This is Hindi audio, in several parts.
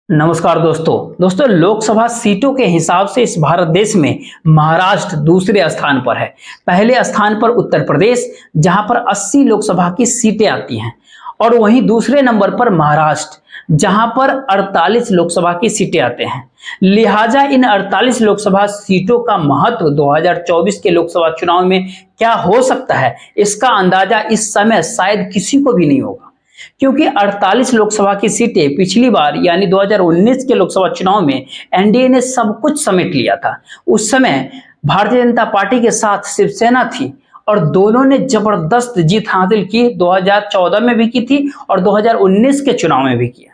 नमस्कार दोस्तों लोकसभा सीटों के हिसाब से इस भारत देश में महाराष्ट्र दूसरे स्थान पर है। पहले स्थान पर उत्तर प्रदेश जहां पर 80 लोकसभा की सीटें आती हैं और वहीं दूसरे नंबर पर महाराष्ट्र जहां पर 48 लोकसभा की सीटें आते हैं। लिहाजा इन 48 लोकसभा सीटों का महत्व 2024 के लोकसभा चुनाव में क्या हो सकता है, इसका अंदाजा इस समय शायद किसी को भी नहीं होगा, क्योंकि 48 लोकसभा की सीटें पिछली बार यानी 2019 के लोकसभा चुनाव में एनडीए ने सब कुछ समेट लिया था। उस समय भारतीय जनता पार्टी के साथ शिवसेना थी और दोनों ने जबरदस्त जीत हासिल की। 2014 में भी की थी और 2019 के चुनाव में भी किया।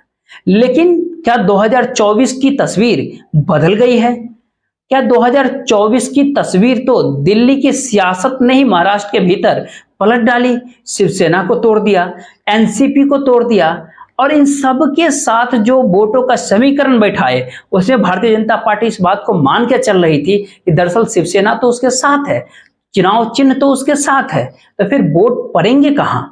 लेकिन क्या 2024 की तस्वीर बदल गई है? क्या 2024 की तस्वीर तो दिल्ली की सियासत ने ही महाराष्ट्र के भीतर पलट डाली, शिवसेना को तोड़ दिया, एनसीपी को तोड़ दिया और इन सब के साथ जो वोटों का समीकरण बैठाए उसमें भारतीय जनता पार्टी इस बात को मान के चल रही थी कि दरअसल शिवसेना तो उसके साथ है, चुनाव चिन्ह तो उसके साथ है, तो फिर वोट पड़ेंगे कहां?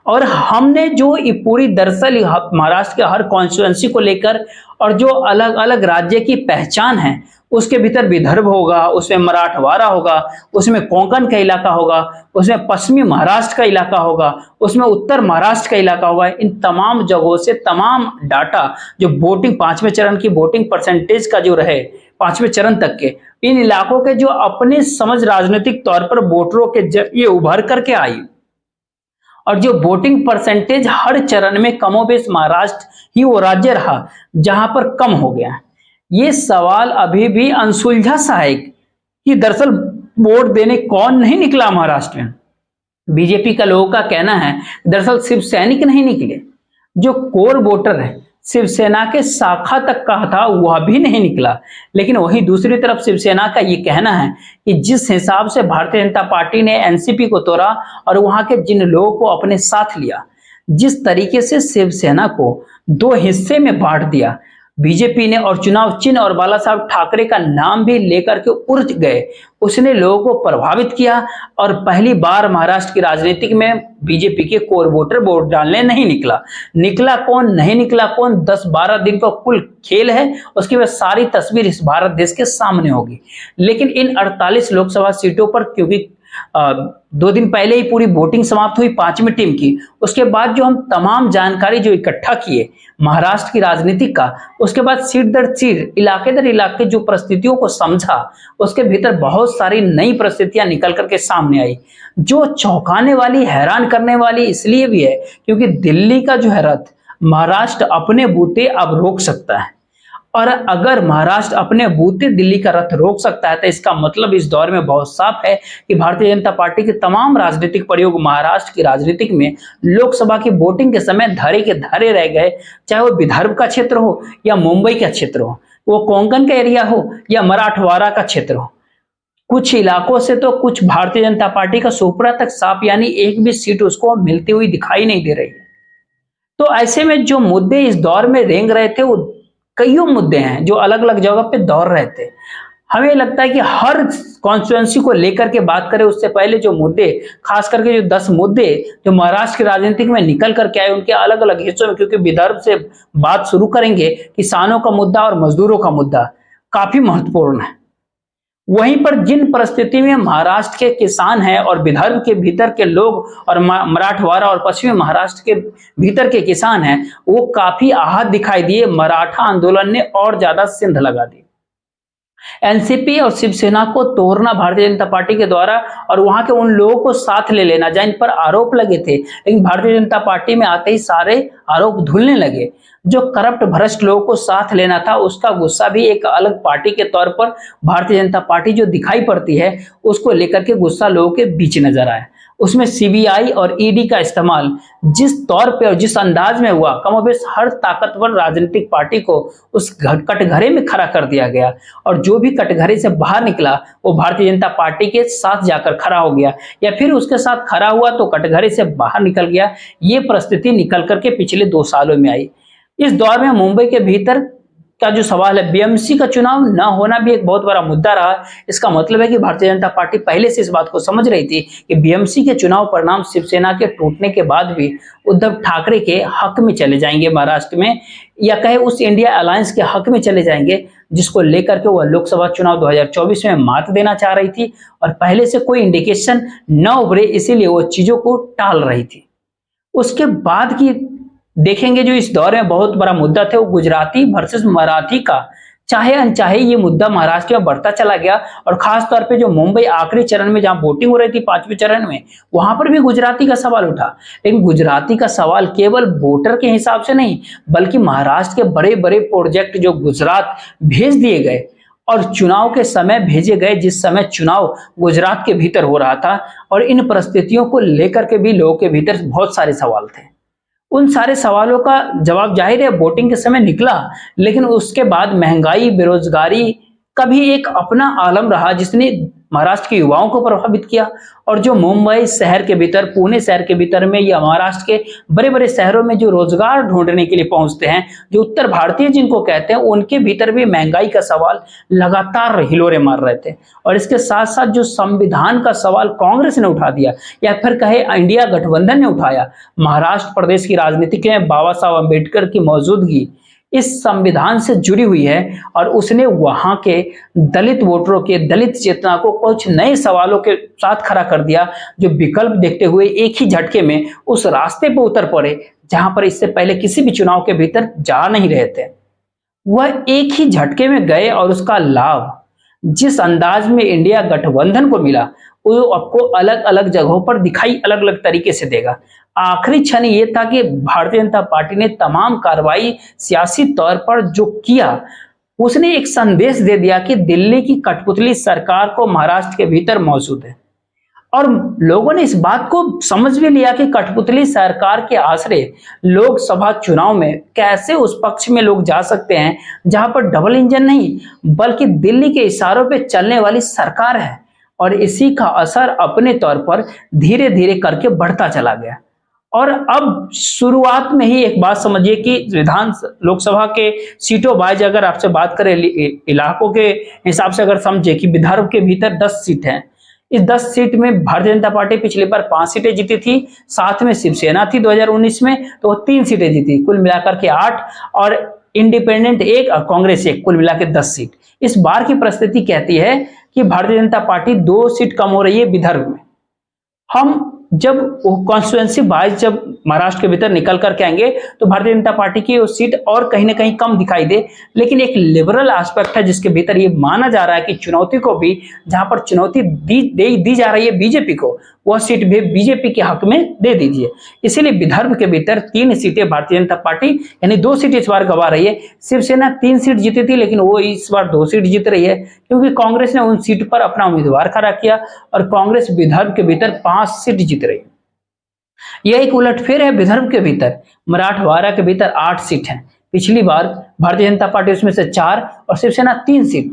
और हमने जो पूरी दरअसल महाराष्ट्र के हर कॉन्स्टिट्यूएंसी को लेकर और जो अलग अलग राज्य की पहचान है, उसके भीतर विदर्भ होगा, उसमें मराठवाड़ा होगा, उसमें कोंकण का इलाका होगा, उसमें पश्चिमी महाराष्ट्र का इलाका होगा, उसमें उत्तर महाराष्ट्र का इलाका होगा। इन तमाम जगहों से तमाम डाटा जो वोटिंग पांचवें चरण की वोटिंग परसेंटेज का जो रहे पांचवें चरण तक के, इन इलाकों के जो अपने समझ राजनीतिक तौर पर वोटरों के जरिए उभर करके आई और जो वोटिंग परसेंटेज हर चरण में कमोबेश महाराष्ट्र ही वो राज्य रहा जहां पर कम हो गया। ये सवाल अभी भी अनसुलझा सा है कि दरअसल वोट देने कौन नहीं निकला महाराष्ट्र में। बीजेपी का लोगों का कहना है दरअसल शिव सैनिक नहीं निकले, जो कोर वोटर है शिवसेना के शाखा तक का था वह भी नहीं निकला। लेकिन वहीं दूसरी तरफ शिवसेना का ये कहना है कि जिस हिसाब से भारतीय जनता पार्टी ने एनसीपी को तोड़ा और वहां के जिन लोगों को अपने साथ लिया, जिस तरीके से शिवसेना को दो हिस्से में बांट दिया बीजेपी ने और चुनाव चिन्ह और बाला साहब ठाकरे का नाम भी लेकर के उड़ गए, उसने लोगों को प्रभावित किया और पहली बार महाराष्ट्र की राजनीति में बीजेपी के कोर वोटर वोट डालने नहीं निकला। निकला कौन, नहीं निकला कौन, 10-12 दिन का कुल खेल है, उसके बाद सारी तस्वीर इस भारत देश के सामने होगी। लेकिन इन 48 लोकसभा सीटों पर क्योंकि 2 दिन पहले ही पूरी वोटिंग समाप्त हुई पांचवी टीम की, उसके बाद जो हम तमाम जानकारी जो इकट्ठा किए महाराष्ट्र की राजनीति का, उसके बाद सीट दर सीट इलाके दर इलाके जो परिस्थितियों को समझा, उसके भीतर बहुत सारी नई परिस्थितियां निकल करके सामने आई जो चौंकाने वाली, हैरान करने वाली इसलिए भी है क्योंकि दिल्ली का जो है रथ महाराष्ट्र अपने बूते अब रोक सकता है। और अगर महाराष्ट्र अपने बूते दिल्ली का रथ रोक सकता है तो इसका मतलब इस दौर में बहुत साफ है कि भारतीय जनता पार्टी के तमाम राजनीतिक प्रयोग महाराष्ट्र की राजनीतिक में लोकसभा की वोटिंग के समय धरे के धरे रह गए, चाहे वो विदर्भ का क्षेत्र हो या मुंबई का क्षेत्र हो, वो कोंकण का एरिया हो या मराठवाड़ा का क्षेत्र हो। कुछ इलाकों से तो कुछ भारतीय जनता पार्टी का सुपड़ा तक साफ, यानी एक भी सीट उसको मिलती हुई दिखाई नहीं दे रही है। तो ऐसे में जो मुद्दे इस दौर में रेंग रहे थे वो कईयों मुद्दे हैं जो अलग अलग जगह पे दौड़ रहे थे। हमें लगता है कि हर कॉन्स्टिट्यूएंसी को लेकर के बात करें उससे पहले जो मुद्दे, खास करके जो 10 मुद्दे जो महाराष्ट्र की राजनीति में निकल करके आए उनके अलग अलग हिस्सों में, क्योंकि विदर्भ से बात शुरू करेंगे, किसानों का मुद्दा और मजदूरों का मुद्दा काफी महत्वपूर्ण है। वहीं पर जिन परिस्थिति में महाराष्ट्र के किसान हैं और विदर्भ के भीतर के लोग और मराठवाड़ा और पश्चिमी महाराष्ट्र के भीतर के किसान हैं, वो काफी आहत दिखाई दिए। मराठा आंदोलन ने और ज्यादा सिंध लगा दी। एनसीपी और शिवसेना को तोड़ना भारतीय जनता पार्टी के द्वारा और वहां के उन लोगों को साथ ले लेना जिन पर आरोप लगे थे, लेकिन भारतीय जनता पार्टी में आते ही सारे आरोप धुलने लगे। जो करप्ट भ्रष्ट लोगों को साथ लेना था उसका गुस्सा भी एक अलग पार्टी के तौर पर भारतीय जनता पार्टी जो दिखाई पड़ती है उसको लेकर के गुस्सा लोगों के बीच नजर आया। उसमें सीबीआई और ईडी का इस्तेमाल जिस तौर पे और जिस अंदाज में हुआ, कमोबेश हर ताकतवर राजनीतिक पार्टी को उस कटघरे में खड़ा कर दिया गया और जो भी कटघरे से बाहर निकला वो भारतीय जनता पार्टी के साथ जाकर खड़ा हो गया या फिर उसके साथ खड़ा हुआ तो कटघरे से बाहर निकल गया। ये परिस्थिति निकल करके पिछले 2 सालों में आई। इस दौर में मुंबई के भीतर का जो सवाल है, बीएमसी का चुनाव न होना भी एक बहुत बड़ा मुद्दा रहा। इसका मतलब है कि भारतीय जनता पार्टी पहले से इस बात को समझ रही थी कि बीएमसी के चुनाव परिणाम शिवसेना के टूटने के बाद भी उद्धव ठाकरे के हक में चले जाएंगे महाराष्ट्र में, या कहे उस इंडिया अलायंस के हक में चले जाएंगे जिसको लेकर के वह लोकसभा चुनाव 2024 में मात देना चाह रही थी और पहले से कोई इंडिकेशन न उभरे, इसीलिए वो चीजों को टाल रही थी। उसके बाद की देखेंगे जो इस दौर में बहुत बड़ा मुद्दा थे वो गुजराती वर्सेस मराठी का। चाहे अनचाहे ये मुद्दा महाराष्ट्र में बढ़ता चला गया और खास तौर पे जो मुंबई आखिरी चरण में जहां वोटिंग हो रही थी 5वें चरण में, वहां पर भी गुजराती का सवाल उठा। लेकिन गुजराती का सवाल केवल वोटर के हिसाब से नहीं बल्कि महाराष्ट्र के बड़े बड़े प्रोजेक्ट जो गुजरात भेज दिए गए और चुनाव के समय भेजे गए, जिस समय चुनाव गुजरात के भीतर हो रहा था, और इन परिस्थितियों को लेकर के भी लोगों के भीतर बहुत सारे सवाल थे। उन सारे सवालों का जवाब जाहिर है वोटिंग के समय निकला, लेकिन उसके बाद महंगाई, बेरोजगारी का भी एक अपना आलम रहा जिसने महाराष्ट्र के युवाओं को प्रभावित किया। और जो मुंबई शहर के भीतर, पुणे शहर के भीतर में या महाराष्ट्र के बड़े बड़े शहरों में जो रोजगार ढूंढने के लिए पहुंचते हैं, जो उत्तर भारतीय जिनको कहते हैं, उनके भीतर भी महंगाई का सवाल लगातार हिलोरे मार रहे थे। और इसके साथ साथ जो संविधान का सवाल कांग्रेस ने उठा दिया या फिर कहे इंडिया गठबंधन ने उठाया, महाराष्ट्र प्रदेश की राजनीति में बाबा साहब अम्बेडकर की मौजूदगी इस संविधान से जुड़ी हुई है और उसने वहां के दलित वोटरों के दलित चेतना को कुछ नए सवालों के साथ खड़ा कर दिया, जो विकल्प देखते हुए एक ही झटके में उस रास्ते पर उतर पड़े जहां पर इससे पहले किसी भी चुनाव के भीतर जा नहीं रहे थे। वह एक ही झटके में गए और उसका लाभ जिस अंदाज में इंडिया गठबंधन को मिला वो आपको अलग अलग जगहों पर दिखाई अलग अलग तरीके से देगा। आखिरी क्षण ये था कि भारतीय जनता पार्टी ने तमाम कार्रवाई सियासी तौर पर जो किया, उसने एक संदेश दे दिया कि दिल्ली की कठपुतली सरकार को महाराष्ट्र के भीतर मौजूद है। और लोगों ने इस बात को समझ भी लिया कि कठपुतली सरकार के आसरे लोकसभा चुनाव में कैसे उस पक्ष में लोग जा सकते हैं जहां पर डबल इंजन नहीं बल्कि दिल्ली के इशारों पे चलने वाली सरकार है। और इसी का असर अपने तौर पर धीरे धीरे करके बढ़ता चला गया। और अब शुरुआत में ही एक बात समझिए कि लोकसभा के सीटों वाइज अगर आपसे बात करें, इलाकों के हिसाब से अगर समझे कि विदर्भ के भीतर 10 सीट हैं। इस 10 सीट में भारतीय जनता पार्टी पिछली बार 5 सीटें जीती थी, साथ में शिवसेना थी 2019 में, तो वो 3 सीटें जीती, कुल मिलाकर के 8, और इंडिपेंडेंट 1 और कांग्रेस 1, कुल मिलाकर 10 सीट। इस बार की परिस्थिति कहती है कि भारतीय जनता पार्टी 2 सीट कम हो रही है विदर्भ में। हम जब कॉन्स्टिट्यूएंसी वाइज जब महाराष्ट्र के भीतर निकल करके आएंगे तो भारतीय जनता पार्टी की वो सीट और कहीं ना कहीं कम दिखाई दे, लेकिन एक लिबरल एस्पेक्ट है जिसके भीतर ये माना जा रहा है कि चुनौती को भी, जहां पर चुनौती दी जा रही है बीजेपी को, वह सीट भी बीजेपी के हक में दे दीजिए। इसीलिए विदर्भ के भीतर 3 सीटें भारतीय जनता पार्टी यानी 2 सीट इस बार गंवा रही है। शिवसेना 3 सीट जीती थी लेकिन वो इस बार 2 सीट जीत रही है क्योंकि कांग्रेस ने उन सीट पर अपना उम्मीदवार खड़ा किया और कांग्रेस विदर्भ के भीतर 5 सीट जीत रही है। यह एक उलटफेर है। विदर्भ के भीतर मराठवाड़ा के भीतर 8 सीट हैं। पिछली बार भारतीय जनता पार्टी उसमें से 4 और शिवसेना 3 सीट।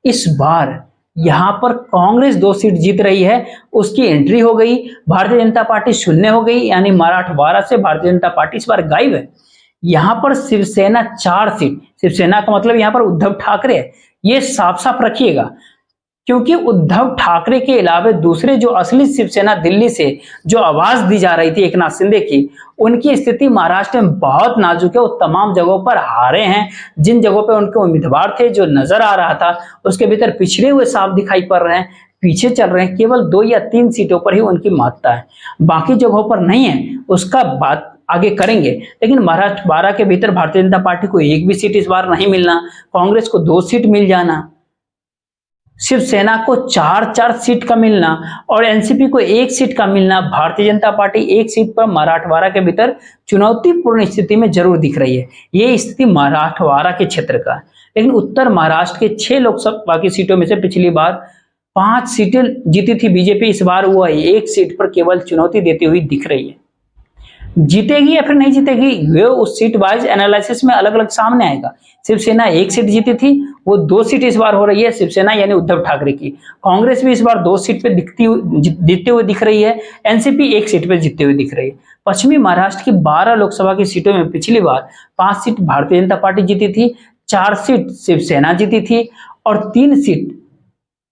इस बार यहां पर कांग्रेस 2 सीट जीत रही है, उसकी एंट्री हो गई, भारतीय जनता पार्टी शून्य हो गई, यानी मराठवाड़ा से भारतीय जनता पार्टी इस बार गायब है। यहां पर शिवसेना 4 सीट, शिवसेना का मतलब यहां पर उद्धव ठाकरे है, ये साफ साफ रखिएगा, क्योंकि उद्धव ठाकरे के अलावा दूसरे जो असली शिवसेना दिल्ली से जो आवाज दी जा रही थी एकनाथ शिंदे की, उनकी स्थिति महाराष्ट्र में बहुत नाजुक है। वो तमाम जगहों पर हारे हैं। जिन जगहों पर उनके उम्मीदवार थे जो नजर आ रहा था उसके भीतर पिछड़े हुए साफ दिखाई पड़ रहे हैं, पीछे चल रहे हैं। केवल 2 या 3 सीटों पर ही उनकी महत्ता है, बाकी जगहों पर नहीं है। उसका बात आगे करेंगे। लेकिन मराठवाड़ा के भीतर भारतीय जनता पार्टी को 1 भी सीट इस बार नहीं मिलना, कांग्रेस को 2 सीट मिल जाना, शिवसेना को 4 सीट का मिलना और एनसीपी को 1 सीट का मिलना, भारतीय जनता पार्टी 1 सीट पर मराठवाड़ा के भीतर चुनौतीपूर्ण स्थिति में जरूर दिख रही है। ये स्थिति मराठवाड़ा के क्षेत्र का है। लेकिन उत्तर महाराष्ट्र के 6 लोकसभा की सीटों में से पिछली बार 5 सीटें जीती थी बीजेपी, इस बार वो 1 सीट पर केवल चुनौती देती हुई दिख रही है। जीतेगी या फिर नहीं जीतेगी ये उस सीट वाइज एनालिसिस में अलग अलग सामने आएगा। शिवसेना 1 सीट जीती थी, वो 2 सीट इस बार हो रही है, शिवसेना यानी उद्धव ठाकरे की। कांग्रेस भी इस बार 2 सीट पे जीतते हुए दिख रही है, एनसीपी 1 सीट पे जीतते हुए दिख रही है। पश्चिमी महाराष्ट्र की 12 लोकसभा की सीटों में पिछली बार 5 सीट भारतीय जनता पार्टी जीती थी, 4 सीट शिवसेना जीती थी और 3 सीट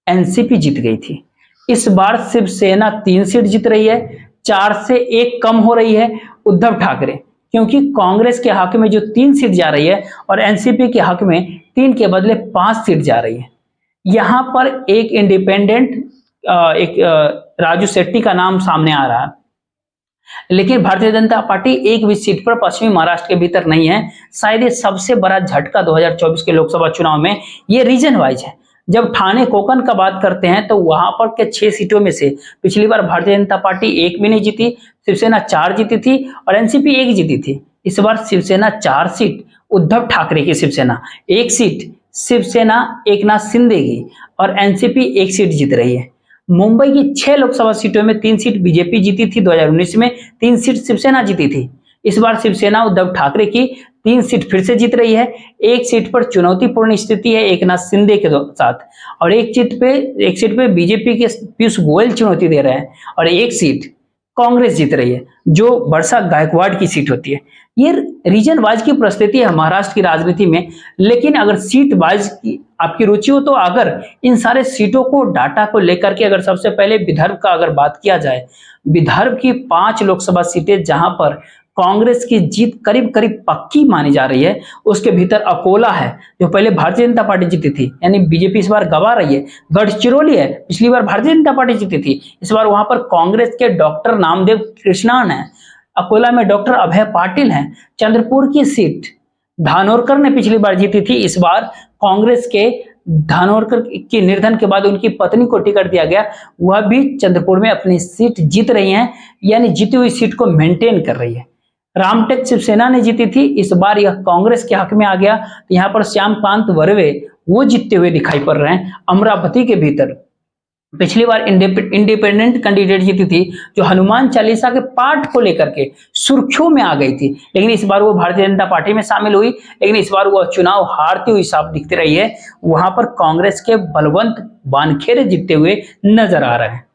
एनसीपी जीत गई थी। इस बार शिवसेना 3 सीट जीत रही है, 4 से 1 कम हो रही है उद्धव ठाकरे, क्योंकि कांग्रेस के हक में जो 3 सीट जा रही है और एनसीपी के हक में 3 के बदले 5 सीट जा रही है। यहां पर एक इंडिपेंडेंट राजू शेट्टी का नाम सामने आ रहा है, लेकिन भारतीय जनता पार्टी एक भी सीट पर पश्चिमी महाराष्ट्र के भीतर नहीं है। शायद ये सबसे बड़ा झटका 2024 के लोकसभा चुनाव में ये रीजन वाइज है। जब ठाणे कोकन का बात करते हैं तो वहां पर के 6 सीटों में से पिछली बार भारतीय जनता पार्टी 1 भी नहीं जीती, शिवसेना 4 जीती थी और एनसीपी 1 जीती थी। इस बार शिवसेना 4 सीट, उद्धव ठाकरे की शिवसेना 1 सीट, शिवसेना एकनाथ शिंदे की और एनसीपी 1 सीट जीत रही है। मुंबई की 6 लोकसभा सीटों में 3 सीट बीजेपी जीती थी 2019 में, 3 सीट शिवसेना जीती थी। इस बार शिवसेना उद्धव ठाकरे की 3 सीट फिर से जीत रही है। 1 सीट पर चुनौतीपूर्ण स्थिति है एकनाथ शिंदे के साथ और एक सीट पे बीजेपी के पीयूष गोयल चुनौती दे रहे हैं और 1 सीट कांग्रेस जीत रही है, जो वर्षा गायकवाड़ की सीट होती है। ये रीजन वाइज की परिस्थिति है महाराष्ट्र की राजनीति में। लेकिन अगर सीट वाइज की आपकी रुचि हो तो अगर इन सारे सीटों को डाटा को लेकर के अगर सबसे पहले विदर्भ का अगर बात किया जाए, विदर्भ की 5 लोकसभा सीटें जहां पर कांग्रेस की जीत करीब करीब पक्की मानी जा रही है, उसके भीतर अकोला है जो पहले भारतीय जनता पार्टी जीती थी, यानी बीजेपी इस बार गवा रही है। गढ़चिरौली है, पिछली बार भारतीय जनता पार्टी जीती थी, इस बार वहां पर कांग्रेस के डॉक्टर नामदेव कृष्णन है। अकोला में डॉक्टर अभय पाटिल हैं। चंद्रपुर की सीट धानोरकर ने पिछली बार जीती थी, इस बार कांग्रेस के धानोरकर के निर्धन के बाद उनकी पत्नी को टिकट दिया गया, वह भी चंद्रपुर में अपनी सीट जीत रही हैं, यानी जीती हुई सीट को मेंटेन कर रही है। रामटेक शिवसेना ने जीती थी, इस बार यह कांग्रेस के हक में आ गया। यहाँ पर श्यामकांत वर्वे वो जीतते हुए दिखाई पड़ रहे हैं। अमरावती के भीतर पिछली बार इंडिपेंडेंट कैंडिडेट जीती थी, जो हनुमान चालीसा के पाठ को लेकर के सुर्खियों में आ गई थी, लेकिन इस बार वो भारतीय जनता पार्टी में शामिल हुई, लेकिन इस बार वो चुनाव हारती हुई साफ दिखती रही है। वहां पर कांग्रेस के बलवंत वानखेड़े जीतते हुए नजर आ रहे हैं।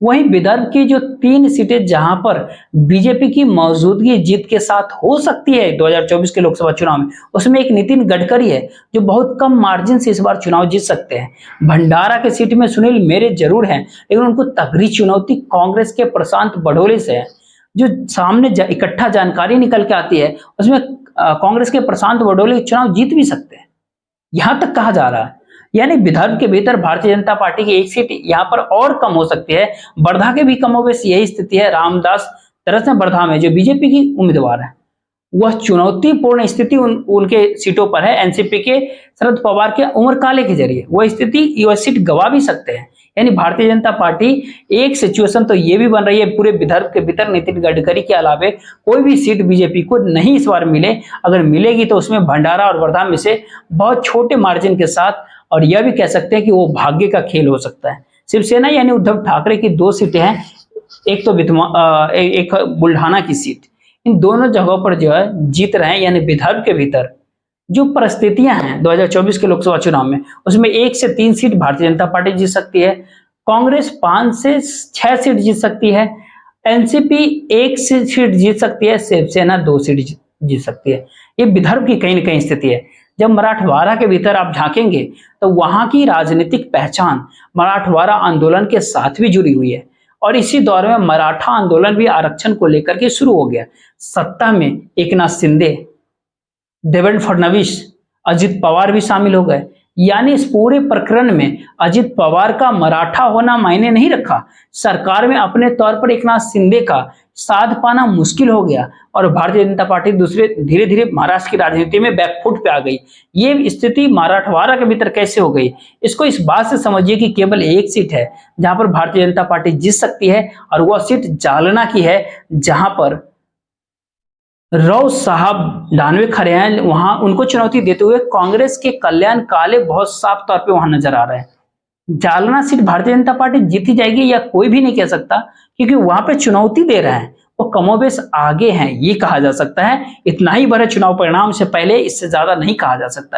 वहीं विदर्भ की जो 3 सीटें जहां पर बीजेपी की मौजूदगी जीत के साथ हो सकती है 2024 के लोकसभा चुनाव में, उसमें एक नितिन गडकरी है जो बहुत कम मार्जिन से इस बार चुनाव जीत सकते हैं। भंडारा के सीट में सुनील मेरे जरूर हैं, लेकिन उनको तगड़ी चुनौती कांग्रेस के प्रशांत बड़ोले से है। जो सामने इकट्ठा जानकारी निकल के आती है उसमें कांग्रेस के प्रशांत बड़ोले चुनाव जीत भी सकते हैं, यहां तक कहा जा रहा है। यानी विदर्भ के भीतर भारतीय जनता पार्टी की 1 सीट यहाँ पर और कम हो सकती है। वर्धा के भी कमोबेश यही स्थिति है। रामदास तरस में वर्धा में जो बीजेपी की उम्मीदवार है, वह चुनौतीपूर्ण स्थिति उनके सीटों पर है। एनसीपी के शरद पवार के उम्र काले के जरिए वह स्थिति यह सीट गवा भी सकते हैं। यानी भारतीय जनता पार्टी एक सिचुएशन तो ये भी बन रही है पूरे विदर्भ के भीतर नितिन गडकरी के अलावे कोई भी सीट बीजेपी को नहीं इस बार मिले, अगर मिलेगी तो उसमें भंडारा और वर्धा में से बहुत छोटे मार्जिन के साथ, और यह भी कह सकते हैं कि वो भाग्य का खेल हो सकता है। शिवसेना यानी उद्धव ठाकरे की 2 सीटें हैं, एक तो एक बुल्ढाना की सीट, इन दोनों जगहों पर जो है जीत रहे हैं। यानी विदर्भ के भीतर जो परिस्थितियां हैं 2024 के लोकसभा चुनाव में, उसमें 1 से 3 सीट भारतीय जनता पार्टी जीत सकती है, कांग्रेस 5 से 6 सीट जीत सकती है, एनसीपी 1 सीट जीत सकती है, शिवसेना 2 सीट जीत सकती है। ये विदर्भ की कहीं न कहीं स्थिति है। जब मराठवाड़ा के भीतर आप झांकेंगे तो वहां की राजनीतिक पहचान मराठवाड़ा आंदोलन के साथ भी जुड़ी हुई है, और इसी दौर में मराठा आंदोलन भी आरक्षण को लेकर के शुरू हो गया। सत्ता में एकनाथ शिंदे, देवेंद्र फडणवीस, अजित पवार भी शामिल हो गए। यानी इस पूरे प्रकरण में अजित पवार का मराठा होना मायने नहीं रखा। सरकार में अपने तौर पर एकनाथ शिंदे का साथ पाना मुश्किल हो गया और भारतीय जनता पार्टी धीरे धीरे महाराष्ट्र की राजनीति में बैकफुट पे आ गई। ये स्थिति मराठवाड़ा के भीतर कैसे हो गई, इसको इस बात से समझिए कि केवल 1 सीट है जहां पर भारतीय जनता पार्टी जीत सकती है, और वह सीट जालना की है, जहां पर राव साहब दानवे खड़े हैं। वहां उनको चुनौती देते हुए कांग्रेस के कल्याण काले बहुत साफ तौर पे वहां नजर आ रहे हैं। जालना सीट भारतीय जनता पार्टी जीती जाएगी या कोई भी नहीं कह सकता, क्योंकि वहां पे चुनौती दे रहे हैं, वो कमोबेश आगे हैं, ये कहा जा सकता है। इतना ही बड़े चुनाव परिणाम से पहले इससे ज्यादा नहीं कहा जा सकता है।